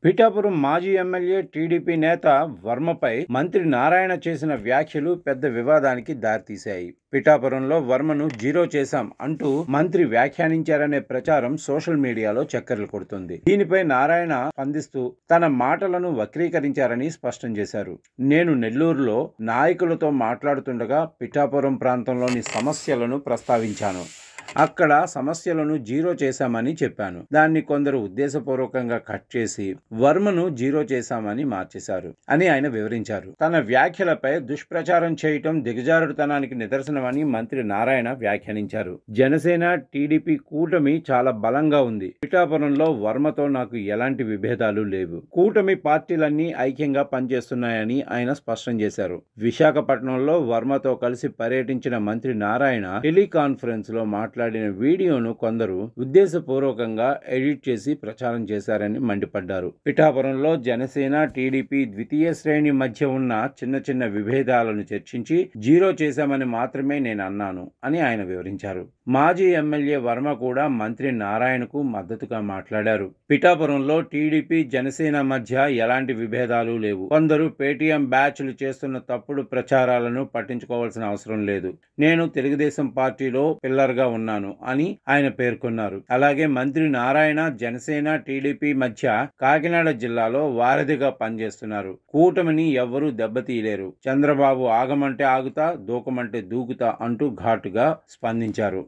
పిఠాపురం మాజీ MLA TDP నేత వర్మపై మంత్రి నారాయణ చేసిన వ్యాఖ్యలు పెద్ద వివాదానికి దారితీశాయి. పిఠాపురంలో వర్మను జీరో చేశాం అంటూ మంత్రి వ్యాఖ్యానించారనే ప్రచారం సోషల్ మీడియాలో చక్కర్లు కొడుతుంది. దీనిపై నారాయణ స్పందిస్తూ తన మాటలను వక్రీకరించారని స్పష్టం చేశారు. నేను నెల్లూరులో నాయకులతో మాట్లాడుతుండగా పిఠాపురం ప్రాంతంలోని సమస్యలను ప్రస్తావించాను. అక్కడ సమస్యలను జీరో చేశామని చెప్పాను. దాన్ని కొందరు ఉద్దేశపూర్వకంగా కట్ చేసి వర్మను జీరో చేశామని మార్చేశారు అని ఆయన వివరించారు. తన వ్యాఖ్యలపై దుష్ప్రచారం చేయటం దిగజారుడుతనానికి నిదర్శనమని మంత్రి నారాయణ వ్యాఖ్యానించారు. జనసేన టీడీపీ కూటమి చాలా బలంగా ఉంది. పిఠాపురంలో వర్మతో నాకు ఎలాంటి విభేదాలు లేవు. కూటమి పార్టీలన్నీ ఐక్యంగా పనిచేస్తున్నాయని ఆయన స్పష్టం చేశారు. విశాఖపట్నంలో వర్మతో కలిసి పర్యటించిన మంత్రి నారాయణ టెలికాన్ఫరెన్స్ లో మాట్లాడిన వీడియోను కొందరు ఉద్దేశపూర్వకంగా ఎడిట్ చేసి ప్రచారం చేశారని మండిపడ్డారు. పిఠాపురంలో జనసేన టీడీపీ ద్వితీయ శ్రేణి మధ్య ఉన్న చిన్న చిన్న విభేదాలను చర్చించి జీరో చేశామని మాత్రమే నేను అన్నాను అని ఆయన వివరించారు. మాజీ ఎమ్మెల్యే వర్మ కూడా మంత్రి నారాయణకు మద్దతుగా మాట్లాడారు. పిఠాపురంలో టీడీపీ జనసేన మధ్య ఎలాంటి విభేదాలు లేవు. కొందరు పేటీఎం బ్యాచ్లు చేస్తున్న తప్పుడు ప్రచారాలను పట్టించుకోవాల్సిన అవసరం లేదు. నేను తెలుగుదేశం పార్టీలో పిల్లర్గా ఉన్నాను అని ఆయన పేర్కొన్నారు. అలాగే మంత్రి నారాయణ జనసేన టీడీపీ మధ్య కాకినాడ జిల్లాలో వారధిగా పనిచేస్తున్నారు. కూటమిని ఎవ్వరూ దెబ్బతీయలేరు. చంద్రబాబు ఆగమంటే ఆగుతా, దూకమంటే దూకుతా అంటూ ఘాటుగా స్పందించారు.